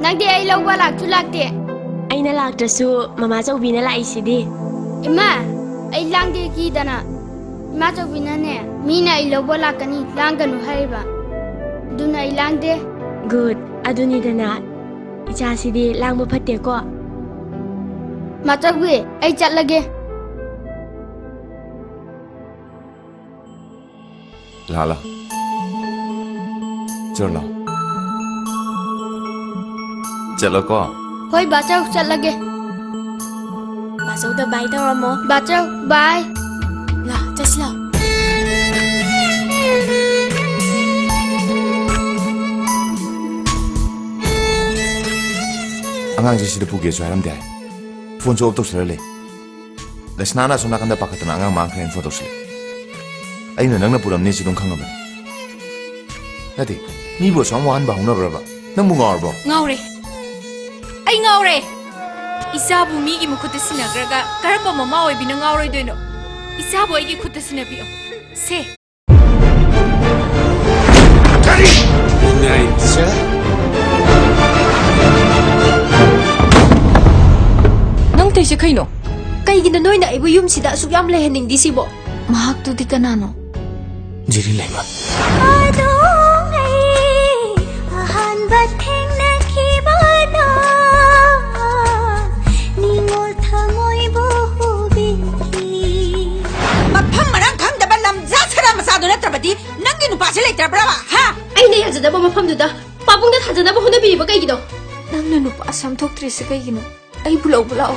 Nagdi ay lawwa laktu lakte. Ay nalaktrasu mama chaubi na laisidi. Ima, ay langde ki dana. Ima chaubi na ne. Mina ay lawwa lakani langanu haiba. Duna ay langde. Good. Aduni dana. Icha sidi lang mo pate ko. Ma chaubi ay chat lage. Lala. Chalo. Chalo ko. Hoi ba chau chat lage. Ba chau da bye tawra mo. Ba chau bye. La, chasla. Angang jisi de puge so haram de. Phone so to sele. Lesnana so nakanda pakatna angang mangkren photo sele. Aina nangna puram ni sidong khangam. Nati, ni bo samwan ba hona braba. Nang mu ngawr bo. Ngawre. Ai ngawre. Isabu mi gi mukhuta sinagraga karamba mama oi bina ngawroi doino. Isabu ai gi khutta sinabiyo. Se. Kari. Naitsa. Nang tei se khaino. Kaigina noina ibu yum sida su yam lehening disibo. Mahak tu di kanano. Jiri laima. Nangi nu pasi lai terberapa? Ha? Ay na yajada ba mafam duda. Pabung na thajana ba hona bi ba kaigino. Nang nu pasam thok tri se kai gino. Ai bulau bulau.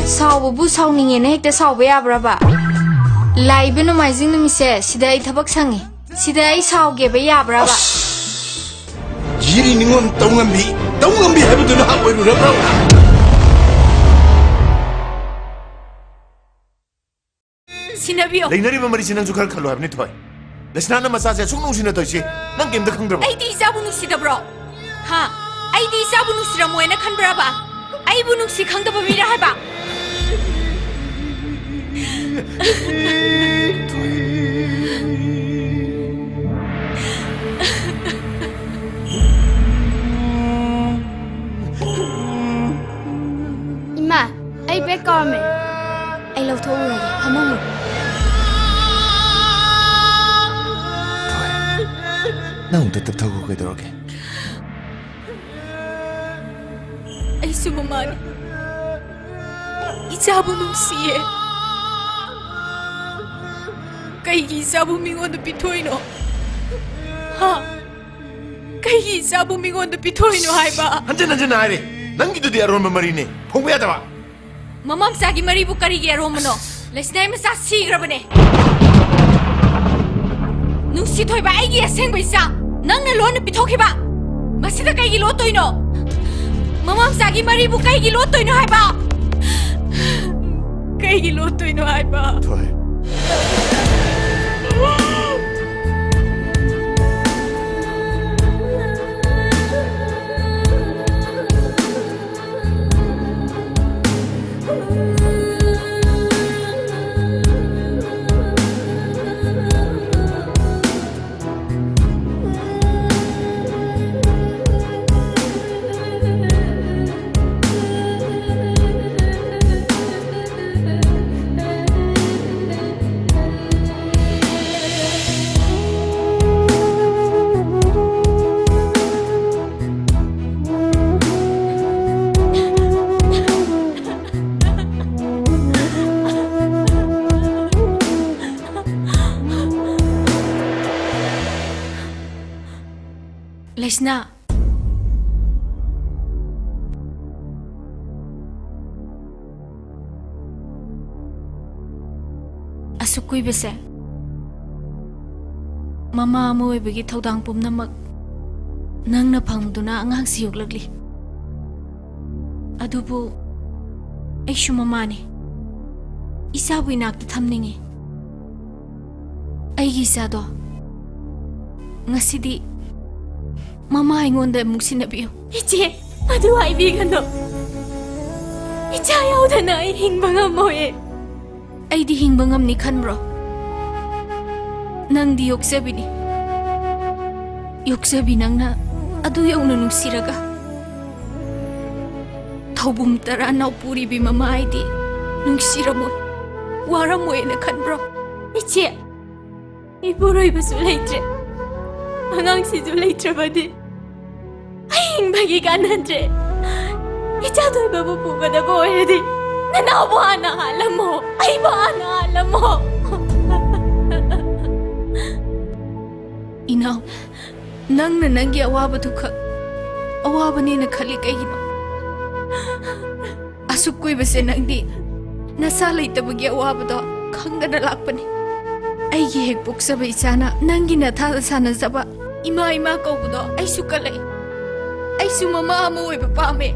Sao bu sao ninge na hekta sao ba ya braba. Lai beno maizing nu mise sida ai thabak sangi. Sida ai sao ge ba ya braba. Jiri ningon taungambi habitu na hawo ru rabra. Sinabiyo. Lainari ba mari sinang sukar khalo habni thoi. Lesnana masa se suknung sina toisi. Nang kem da khangdra. Ai di isabu nu sida bro. Ha? Ai di isabu nu sira moena khan braba. Ai bu nu si khangda ba mi ra ba. Ima, ay be kame. Ay lau tho ro hamamu. Nang ta tap thago kai doroge. Ai su mamani. Isabu nu siye. Kai gi isabu mingon da pitoino. Ha? Kai gi isabu mingon da pitoino hai ba. Hanjana ai re. Nang gidu dia ron mari ne. Phongba ya da ba. Mamam sagi mari bu kari ge romano. Lesnai ma sa sigrabane. Nu si thoi ba ai gi aseng baisa. Nang na lon pithoki ba. Masida kai gi lo toino. Mamam sagi mari bu kai gi lo toino hai ba. Kai gi lo toino hai ba. Thoi. Lesna. Asukui bese. Mama mo ibigi thaudang pumnamak. Nang na phangduna angang siyok lagli. Adubu ay shumamani. Isabu inakta thamningi. Ay gisado. Ngasidi Mama aingonda muk sinabiyo. Iche, adu haibigano. Icha yaudana ay hingba nga mo eh. ꯑꯩꯗꯤ ꯍꯤꯡꯕ ꯉꯝꯅꯤ ꯈꯟꯕ꯭ꯔꯣ? ꯅꯪꯗꯤ ꯌꯣꯛꯆꯕꯤꯅꯤ. ꯌꯣꯛꯆꯕꯤ ꯅꯪꯅ ꯑꯗꯨ ꯌꯧꯅ ꯅꯨꯡꯁꯤꯔꯒ ꯊꯧꯕꯨꯝ ꯇꯔꯥ ꯅꯥꯎꯄꯨꯔꯤꯕꯤ ꯃꯃꯥ ꯑꯩꯗꯤ ꯅꯨꯡꯁꯤꯔꯝꯃꯣꯏ, ꯋꯥꯔꯝꯃꯣꯏꯅ ꯈꯟꯕ꯭ꯔꯣ? ꯏꯆꯦ, ꯏꯄꯨꯔꯣꯏꯕꯁꯨ ꯂꯩꯇ꯭ꯔꯦ, ꯑꯉꯥꯡꯁꯤꯁꯨ ꯂꯩꯇ꯭ꯔꯕꯗꯤ ꯑꯩ ꯍꯤꯡꯕꯒꯤ ꯀꯥꯟꯅꯗ꯭ꯔꯦ. ꯏꯆꯥ ꯊꯣꯏꯕꯕꯨ ꯄꯨꯒꯗꯕ ꯑꯣꯏꯔꯗꯤ ꯅꯅꯥꯎꯕꯨ ꯍꯥꯟꯅ ꯍꯥꯜꯂꯝꯃꯣ, ꯑꯩꯕꯨ ꯍꯥꯟꯅ ꯍꯥꯜꯂꯝꯃꯣ. Inaw, nang nanagi awaba tukha, awaba ni nakhali kayino. Asuk ko'y base nang di, nasalay tabagi awaba do, kanga na lakpani. Ay gihek puksa ba isana, nang ginatala sana zaba, ima ko do, ay sukalay. Ay sumama mo ay papame.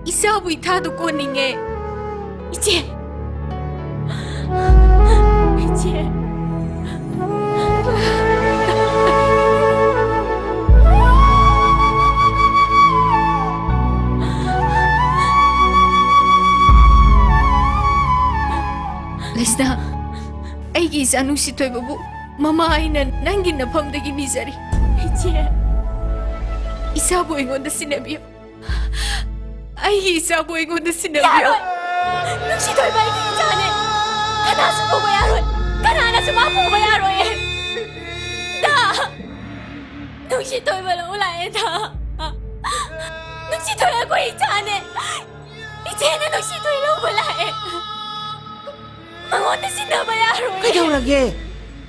Isa bu itado ko ninge. 이제 이제 Lesna, aigi isa nungsi to'y babu, mamainan nangi na pamdagi nizari. 이제 Isa bu ingon na sinabiyo. Aigi isa bu ingon na sinabiyo. 늑시 돌발기 전에 하나수 보고야 론 하나수 보고야 로에 나 늑시 돌발 올라에 다 늑시 돌하고 있잖아. 이제는 늑시 돌로 올라에 망원데 신나봐야 로에 그러게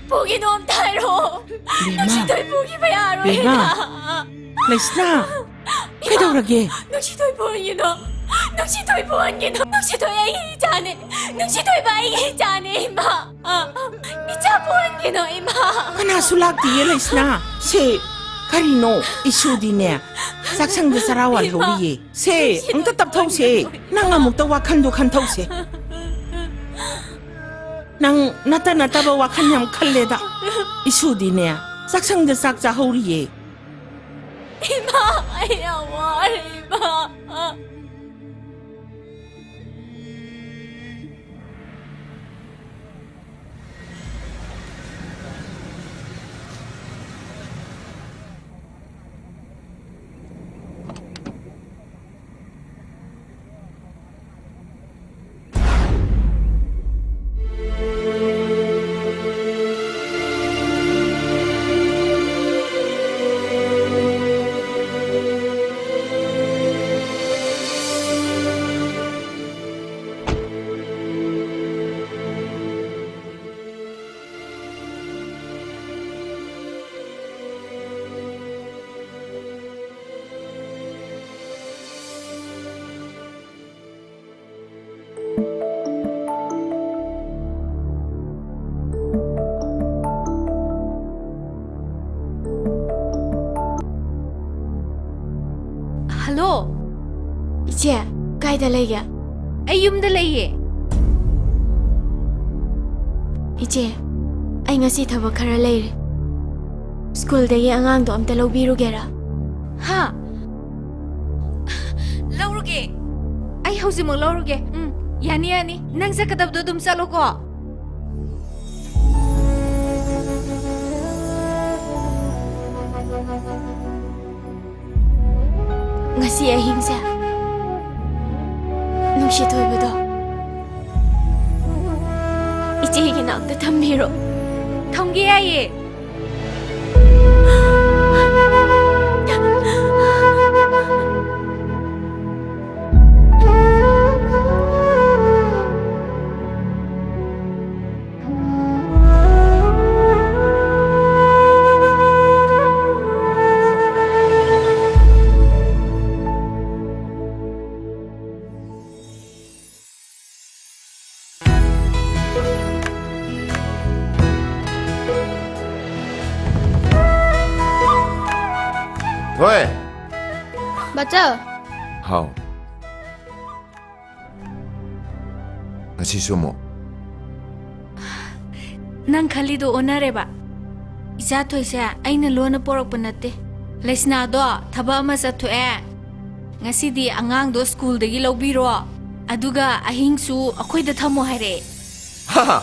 보기 너무 타이로 늑시 돌 보기 봐야 로에 레스나 그러게 늑시 돌 보기 너 늑시 돌 보기 너 늑시 돌 이자네 늑시 돌 바이 이자네 이마 이자 보기 너 이마 하나 술락디에 레스나 세 카리노 이슈디네 삭상드 사라와 로리에 세 응답답 타우세 낭아 먹다 와칸도 칸타우세 낭 나타나타바 와칸냠 칼레다 이슈디네 삭상드 삭자 호리에 이마 아야 와 이마 Hello, 이제 가이다 레이야 ay yumda laye. 이제 ꯑꯩ ꯉꯁꯤ ꯊꯕꯛ ꯈꯔ ꯂꯩꯔꯦ. ꯁ꯭ꯀꯨꯜꯗꯒꯤ ꯑꯉꯥꯡꯗꯣ ꯑꯝꯇ ꯂꯧꯕꯤꯔꯨꯒꯦꯔꯥ? Ha? Lauruge. Ay hausimang lauruge. Yani. Nang sa kadabdo dum salo ko. ngasi ahingsa ꯅꯨꯡꯁꯤ ꯊꯣꯏꯕꯗꯣ 이제에게 나한테 탐미로 Thongge aye. Thôi Baca, Hao Ngasi sumo Nang khalido onareba. Isa thoise aina lona porok panate. Lesna do thaba ama sa thoe. Ngasi di angang do school dagi lobiro. Aduga ahingsu akhoi da thamo hare. Ha!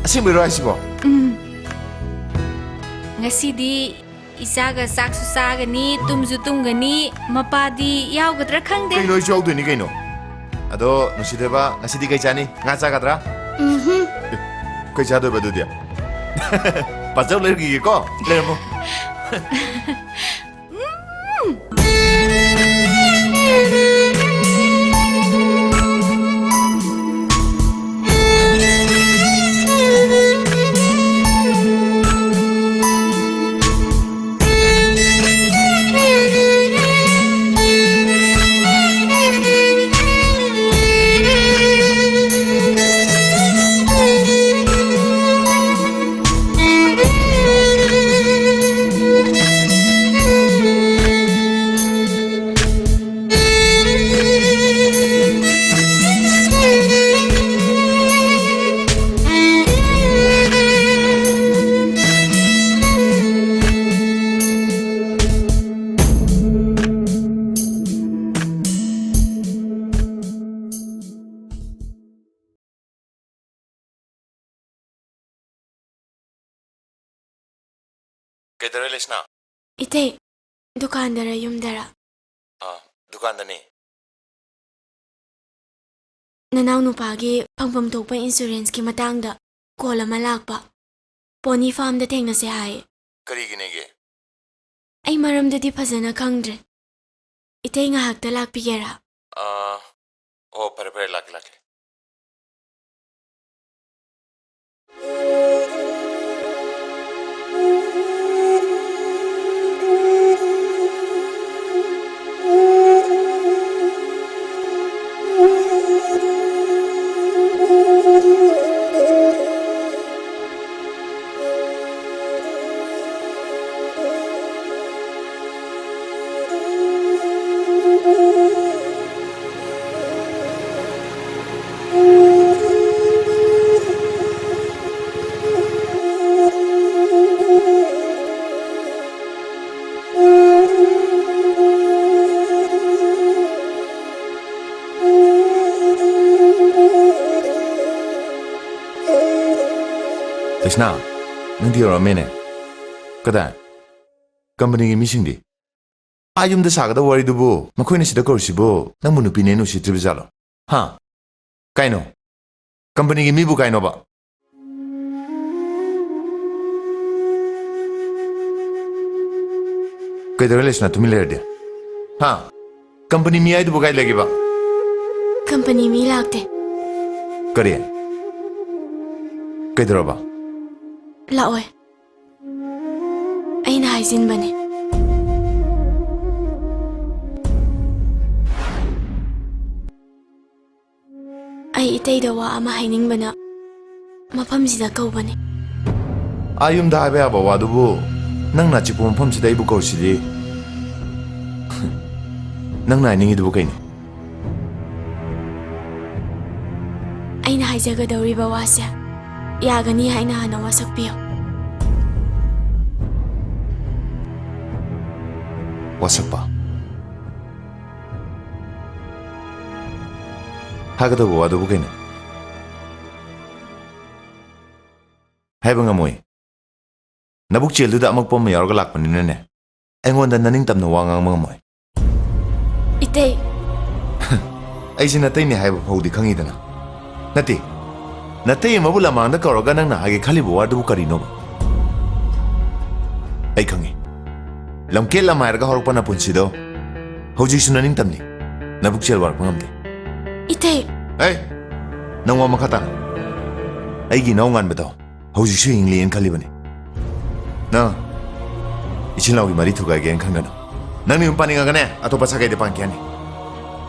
Asing biro ay sibo. Ngasidi isaga saksu sagani tumju tumgani mapadi yawgadra khangde. Kaino isu yaudoi ni kaino. Ado nusideba ngasidi kai chani nga chagadra? Kai chadoi ba dudia. Pachau lergi ko. Lermo. Kedare lesna? Ite, dukandara yumdara. Dukandani. Nanaw nupagi pangpam tokpa insurance ki matangda call ama lakpa. Pony farm da thengna se hai. Kariginege? Ay maramdadi phajana khangdre. Ite ngahakta lakpigera. Oh, pare laki. Lesna, nandi ora mene. Kada? Company ki missing di. Ayum da saga da wari dubu. Makoi na sida korsibo. Nang munu pinenu si tribizalo. Ha? Kaino? Company ki mibu kaino ba? Kaidara lesna tumi ler dia. Ha? Company mi ay dubu kai lagi ba? Company mi lakte. Kariya? Kaidara ba? Laoy. Ay na haisin bane. Ay itay dawa ama haining bana. Mapam sida kau bane. Ayum da habi aba wadubu. Nang na chipu mapam sida ibu kau sidi. Nang na iningi dubu kaini. Ay na haijaga dauri ba wasya. Yagani hai na hana wasak piyo. Wasak pa? Haga dabu wadu bu kaina. Hai ba ngamoy. Nabuk chel du da amak pom mayar ga lakpan ni ne. Aingon da naning tam na wangang mga moy. Ite. Ay sinatay ni hai ba phau di khangi dana. Nati. Natay mabula mangda karoga nang na hagi khali bu wadu bu karino ba. Ay khangi. Lamkel lamay ga horok pa na punsido. Hauji sunaning tamni. Nabuk chel war pangamde. Ite. Hey. Nang wa makata. Ay ginaw ngan ba daw. Hauji su ingli en khali bani. Na. Ichinaw gi mari thuga gen khangna. Nang ni umpani nga gane atopa sagai de pangkyani.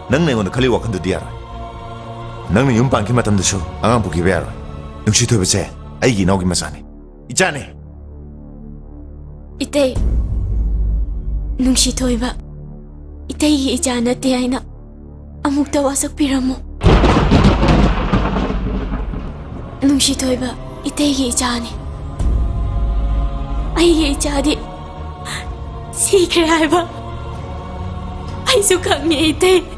Nang ne ngon khali wakhan du diara. Nang ni umpang ki matam da su angang puki beara. Nungsi thoy base ai gi naw gi masani. Ichane. Ite. Nungsi thoy ba. Ite gi ichana te aina. Amuk ta wasak piramo. Nungsi thoy ba. Ite gi ichani. Ai gi ichadi. Sikre hai ba. Ai su khangni ite.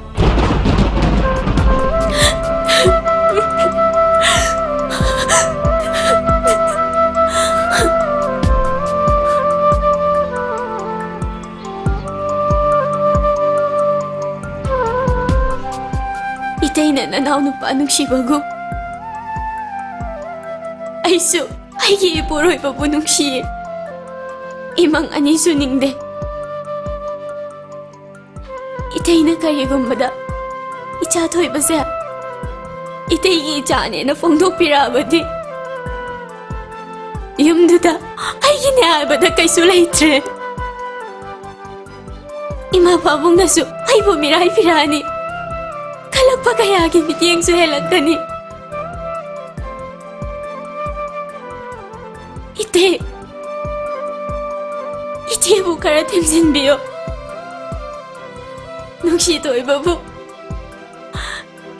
nanaw nupa nungsibago. Aisu, aigi ipuroi pa po nungsi. Imang ani suningde. Itay na karigumbada. Ichatoy ba siya? Itay ichane na fongdok pirabadi. Yumduda, ay ginaabada kay sulaytre. Ima pabong nasu, ay bumiray pirani. Kalagpa kaya gimiti ang suhelag kani. Ite bu karating sinbiyo. Nung sito iba po.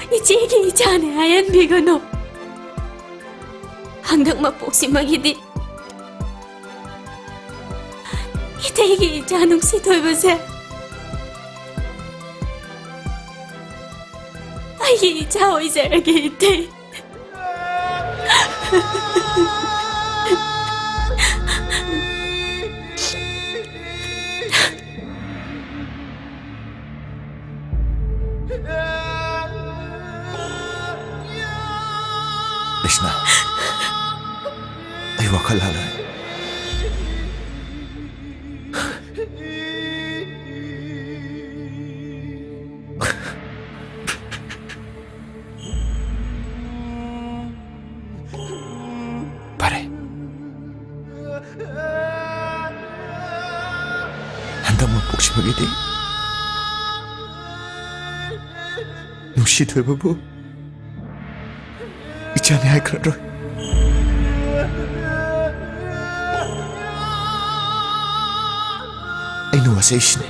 Ichigi ichane ayan bigo no. Hanggang mapuksi magidi. Itegi ichanong sito iba siya. Ay ichaw isa ragi ite. Krishna, ay wakal halay. Pare, handang mapuksin magiti. Nushitoy babu. 이전에 할 그러로 ay nuwasay siya ne.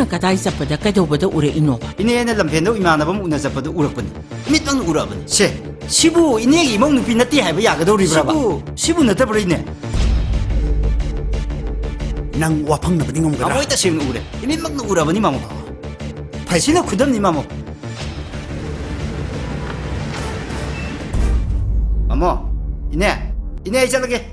Kadaay sa pada kay daw bada ure ino. Ine na lamphendo imanabam una zapadu urakpani. Mitang urabani. Se, sibu ine gi mong nupi nati haiba yagadaw ribra ba. Sibu natabra ine. Nang wapang na badingom gara. Amoy ta sim ure. Ine mag na urabani mamo. Paisina khudam ni mamo. Mamo, ine ay chalage.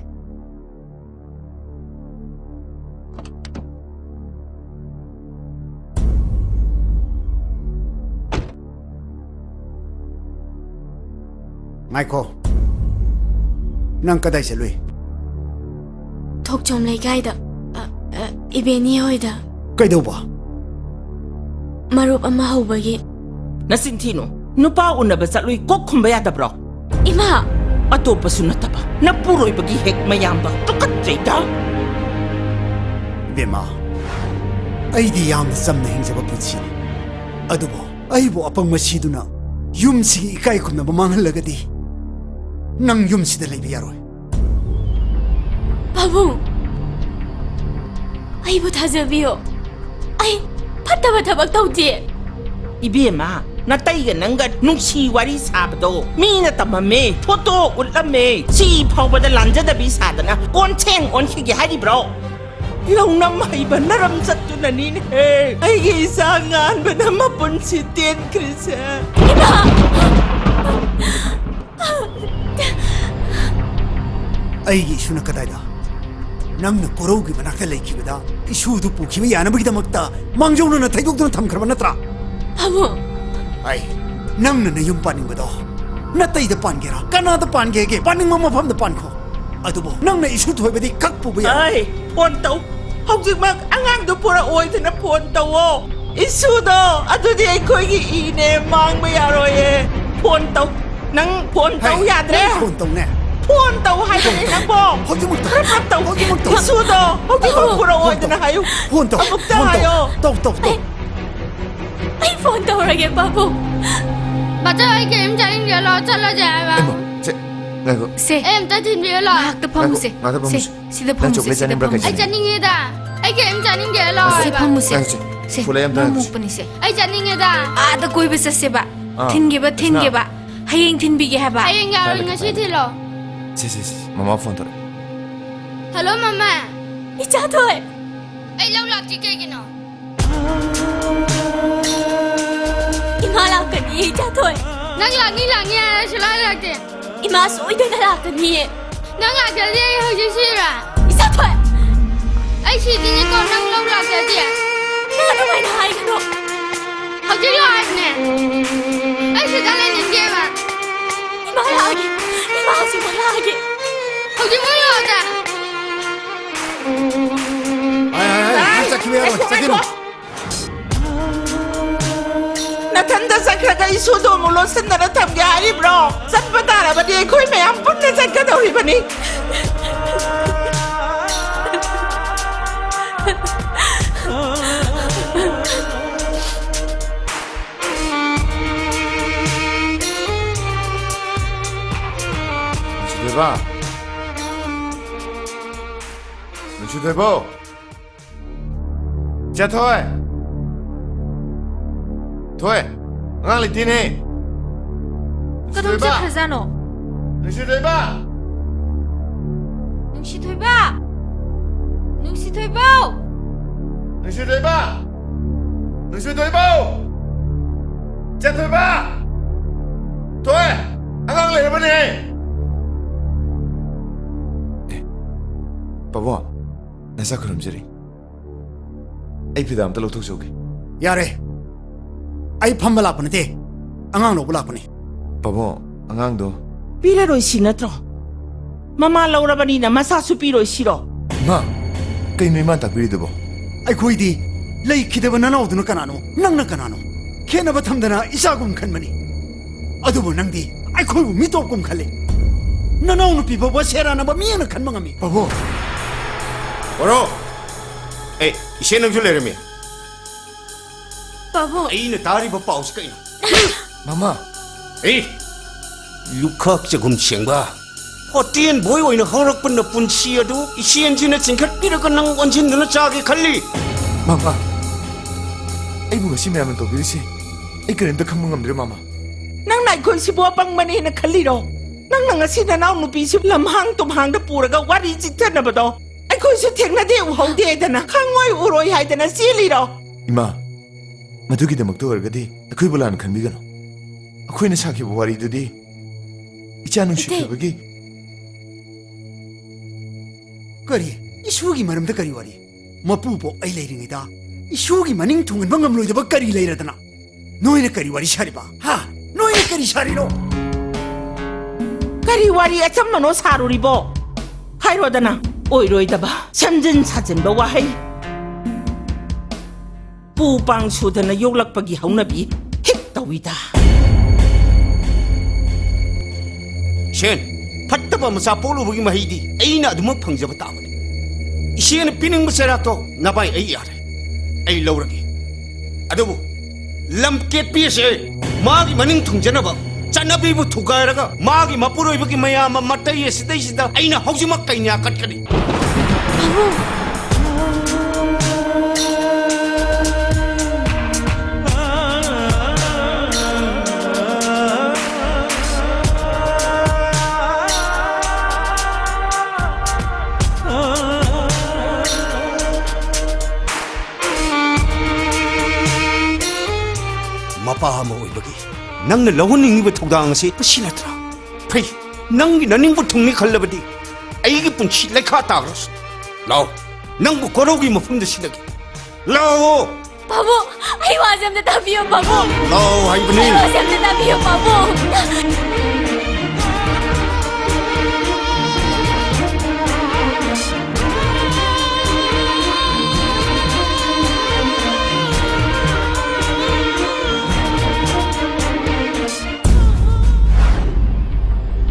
Michael, nang kaday sa lui. Thok chom lay gaida. Ibeni hoida. Kay daw ba? Marup ama hawbagi. Nasintino, nupa una ba sa lui kok kumbaya da bro? Ima! Ato pa sunata ba? Napuroy bagi hek mayamba. Tukat jayda. Bema, ay di yam na sam na hing sa papunsi. Ado bo, ay bo apang masido na. Yum sige ikay ko na mamangal lagadi. Nang yum si dalay biyaroy. Babong! Ay bu tazabiyo. Ay, patabatabag tawdi. Ibema, natay nang nung si wari sabado. Mina tamame, toto ulame. Si pao ba da lanja da bisada na koncheng on higi hari bro. Yung namay ba naramsat yun na nini? Ay isangan ba na mapunsitin, Chris? Ima! Ay isu na kaday da. Nang napuraw gi manakta lay kibada. Isu du pu kiba yana bagida magta. Mangjaw na natay dog na tamkarba natra. Babong! Ay, nang na yung paning ba do? Natay da pan gira. Kana da pan gege. Paning mamapam da pan ko. Ado bo, nang na isu tuhoy ba di kakpo ba yan? Ay, pontaw. Hawjik mag angang do pura oy na pontaw o. Isu do, ato di ay ko'y giine mang mayaroy pontaw. Nang pontaw yadre. Pontaw na. Pontaw hay ni nang po. Hogi mo Pontaw. Hogi mo Isu do, hawjik mag pura oy na hayo. Pontaw. Abog tayo. Tok. ai phone tawrage babu. 맞아 이게 임자인 게 러, 잘라지 마. 제, 나 이거. 세 임자인 게 러. ngahakta phamuse ngahakta phamuse. se sida phamuse sida phamuse ai 자닝이다. ai cái 임자인 게 러. se phamuse 나 se fulay am namu ta. pani se ai 자닝이다. ada koi ba se ba Ah. thinge ba hayeng thin bi ge ha ba ai nga ro ngasi thi lo. 제, 마마 폰 더. hello mama. Icha thoi. ai lâu lạc chi cái nó. Ima lakani icha thoi. nang lạc nghe shlai lạc de. Ima soidena lakani. nang lạc cái gì hơi gì xí ra. Icha thoi. ai xí đi ni con nang lâu lạc cái gì. Na na mai hai kano. học chi lo ai nè. ai xí ta lên nhìn kia mà. Ima lagi. Ima si mo lagi. học chi mới lo ta. 아이, 짝키메야, 짝키노. 나탄다 sakhaga isudo mulo sanara thamge hari bro satpatara badi khoi mayam punna sakadori bani 대박. 눈치 대박. 자, 토해. ngang lịch tin đi. kadam che khazano 눈치 대박. nungsi thoi ba nungsi thoi bao 눈치 대박. 눈치 대박. 자, 대박. 토해. ngang lịch bên này. 바보, 나사 그럼 저리. AP 다음 달로 톡쇼게. 야래. 아이 팜바 라프네. 앙앙 로브 라프네. 바보, 안강도. piraroi si natro mama laura bani na masa su piroi siro 마, 그이 누이만 딱 비리도 보. 아이 고이디. 레이 키데바 나나오드노 까나노. 낭나 까나노. 케나바 탐다나 이사금 칸마니. 아두보 낭디. 아이 고이부 미토금 칼레. 나나오노 피바바 세라나바 미야나 칸망아미. 바보. 뭐로? 에이, 이제는 줄래름이. babu 이는 다리 못 빠우스 거이나. 마마. 에이, 육학자 금시행바. 어디엔 보이고 있는 허락분 너뿐 시어도 이 시엔진의 징칼 삐르건낭 원진 눈을 짜게 갈리. 마마. 아이 뭐가 심해하면 또 비리시. 이 그림도 강망감들이 마마. nang nai khoi si bo pang mani na khaliro nang nang asi na naw nu pi si lam hang tum hang da puraga wari chi thana ba do ai khoi si thengna de u hau de da na khangoi uroi hai da na si li ro 이마. 마두기대목도 얼거디. 그이 볼라는 간비가노. 아쿠이는 사키 보와리두디. 있지 않은 시켜보기. 거리. 이슈기 말음다 거리 와리. 마푸보 아이 레이링이다. 이슈기 마닝 통은 방금 로이다 거리 레이라더나. 너희는 거리 와리 샤리바. 하. 너희는 거리 샤리로. kari wari acham mano saruri bo hai ro da na oi roi da ba samjin sajin ba wa hai pu pang su da na yoglak pagi hauna bi hik tawida 셴, 팟다바 무사 볼로 보기 마히디. 에이나 아두모 펑저바 따마니. 이시에는 삐닝 무세라토 나바이 에이 아래. 에이 러우라기. 아두부 람켓 피에세 마기 마닝 통제나바. 짜나비부 투가라가 마기 마뿌로 이버기 마야마 마타이에 시다이시다. 에이나 혹시막 까이냐 갓가리. 마파하모 이버기 낭나 러훈닝이부 통당시 시나트라 페이 낭기 너닝부 통니 칼라버디 아이기 뿐치 레카 따그러스 라오 낭부 거로기 모품도 시나기 라오 Babu, ai wasam na tabiyo babu. 라오 하이브니 Ai wasam na tabiyo babu.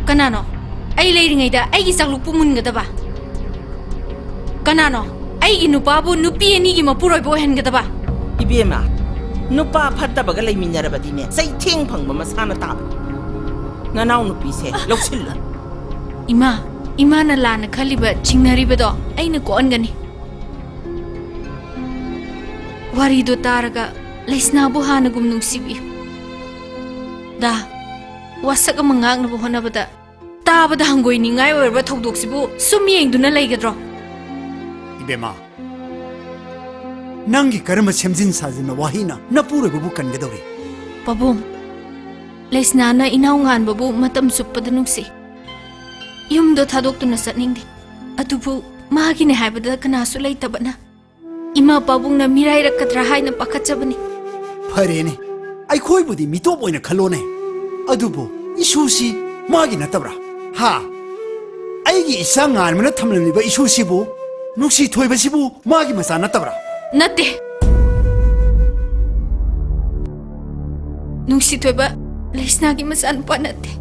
kanano ai leiringai da ai gi saklu pumun ga da ba kanano ai gi nupa bu nupi ani gi mapuroi bo hen ga da ba ibema nupa fattabaga laiminarabadine sai theng phangba masana ta nanau nupi se loksil ima na lana khaliba chingnaribedo aina ko angani wari do taraga leisna bu hana gum nungsibi da wasaga mangang na bu honabada tabada hangoi ni ngai werba thogdoksibu sumyeng duna leigadro ibema nangi karma semjin sajina wahina napure babu kangadori pabum leisna na inaw ngan babu matam suppada nungsi yumdo thadoktu na satningdi atubu magi ne haibada kanasu leitabana ima pabung na mirai rakatra haina pakachabani farene ai khoi budi mitop oina khalone adubu isusi magi natabra ha aigi isa ngan mana thamlani ba isusi bu nuksi thoiba sibu magi masa natabra nate nungsi thoiba leisna gi masan pa nate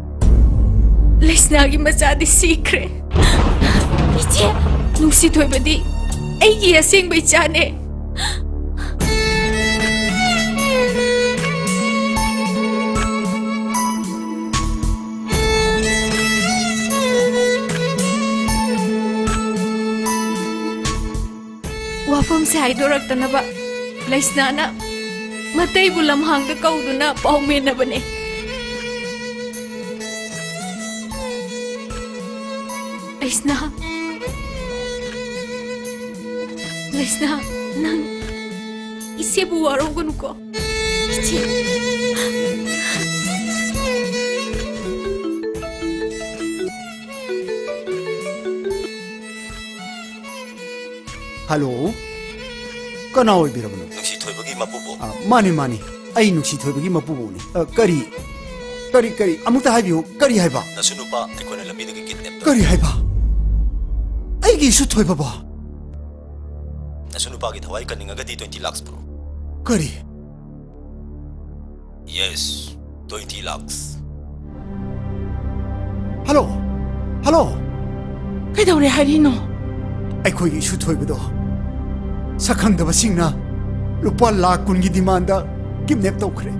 leisna gi masa di secret iche nungsi thoiba di aigi aseng bai chane wafam se haidorak tanaba leisna na matai bulam hang da kauduna paume na bane leisna nang ise bu warogun ko ichi hello kana oi birabno nuksi thoibagi mapubo mani ai nuksi thoibagi mapubo ni kari amuta haibiu kari haiba nasunupa tikone lamidagi kidnap kari haiba ai gi su thoiba ba nasunupa gi thawai kaningagadi 20 lakhs bro kari yes 20 lakhs hello kai daure harino ai khoi gi su thoiba do sakhang da basingna lupa lakh kun gi demand da kidnap tawkhre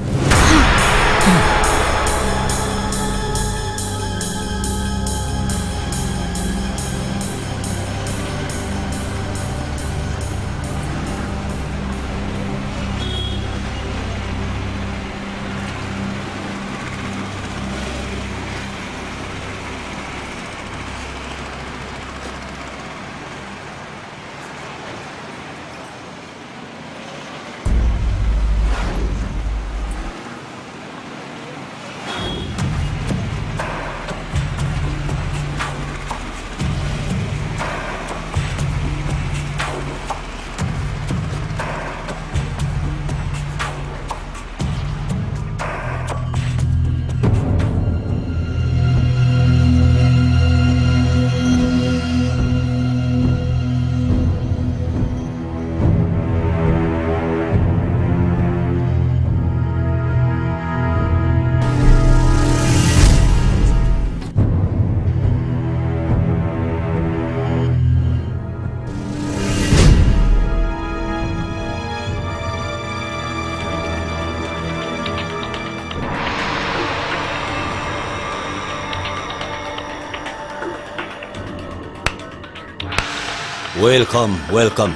welcome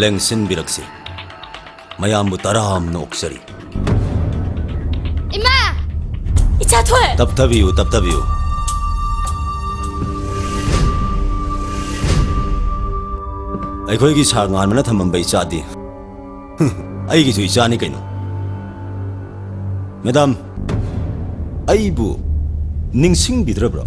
lengsin biraksi mayam taram no oksari ima icha thoi taptabiu ai khoi gi sa ngan mana thamam bai cha di ai gi chui cha ni kaino madam ai bu ningsing bidrabra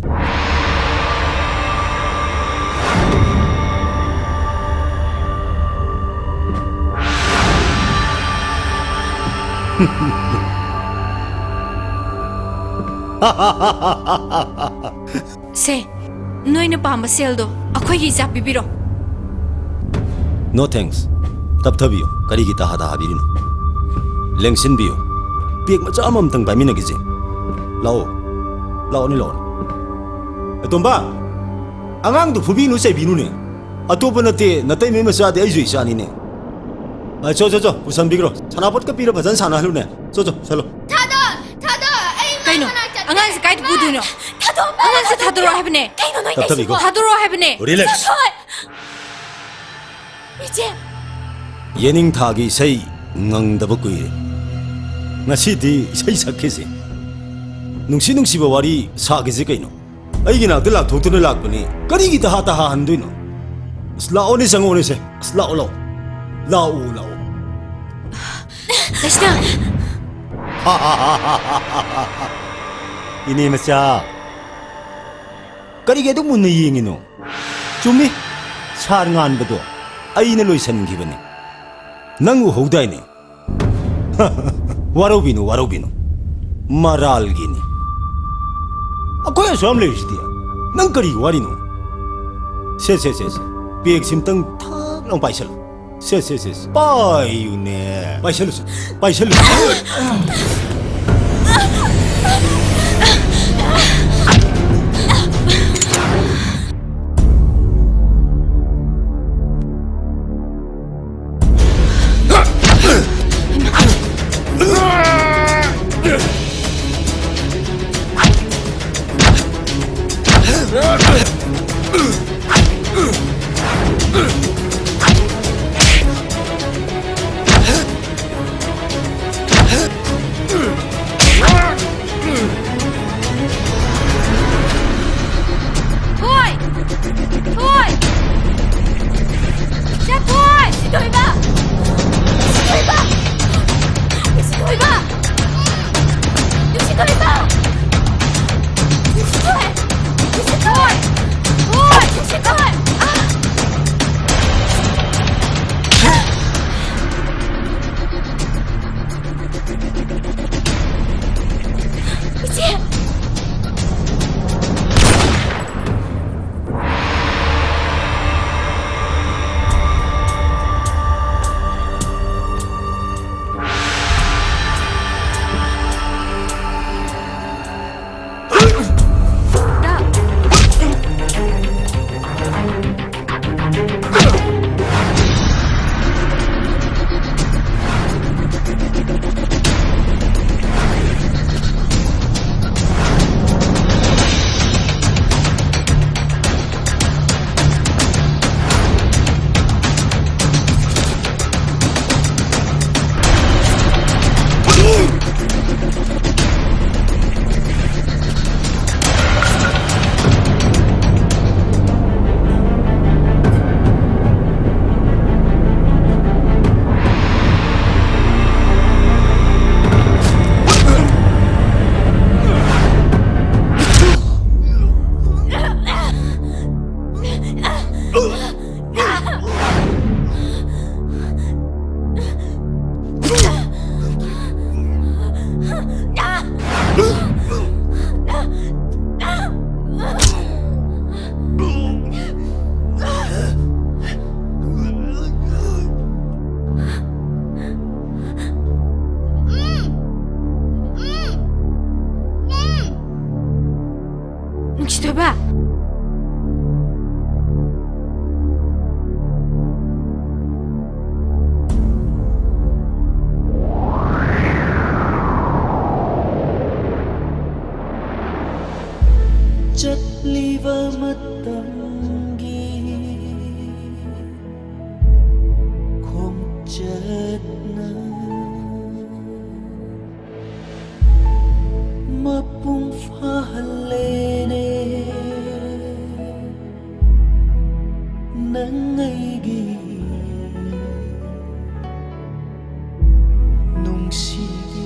se noina pamba seldo akhoi gi ja bibiro no thanks tapthabiu kari gi ta hada habirino lengsin biu piek ma cha mam tang pamina gi je lao ni atomba angang du phubi nu sei binu ne atopa nate natai me ma cha de ai jui cha ni ne 저 우선 비그로 사나봇 까 비로 버전 사나 할루네 저 살로 타도 아이 Kaino, angan sa kahit budo no. Angan sa tadoro habne. Kaino no 답답 이거 Tadoro habne. 릴렉스 이제 예닝 타기 세이 응앙다버 꾸이레 나시디 세이 사케세 뭉시바 와리 사게세 까이노 아이기나 들락 도트네 락보니 까리기 다하다하 한도이노 슬라오니 상오니세 슬라오로 라오 Dashna ini masya kari gedo mun yingino chumi sar ngan bado aina loisan gibani nangu hodai ne warobino maral gini akoya somle istia nang kari warino se biek simtang thak long paisal se payune paisal Nagsidoy ba? ꯆꯠꯂꯤꯕ ꯃꯇꯝꯒꯤ ꯈꯣꯡꯆꯠꯅ ꯃꯄꯨꯡ ꯐꯥꯍꯜꯂꯦꯅꯦ ꯅꯪ ꯑꯩꯒꯤ ꯅꯨꯡꯁꯤꯕꯤ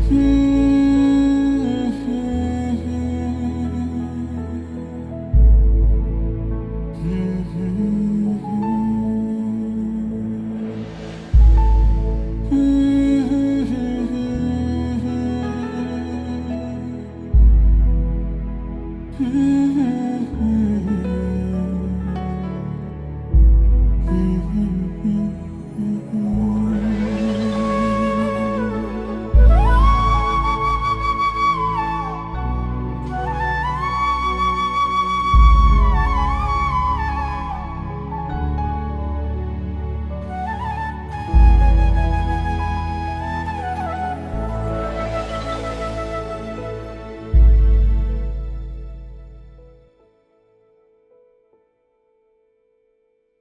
Hmm.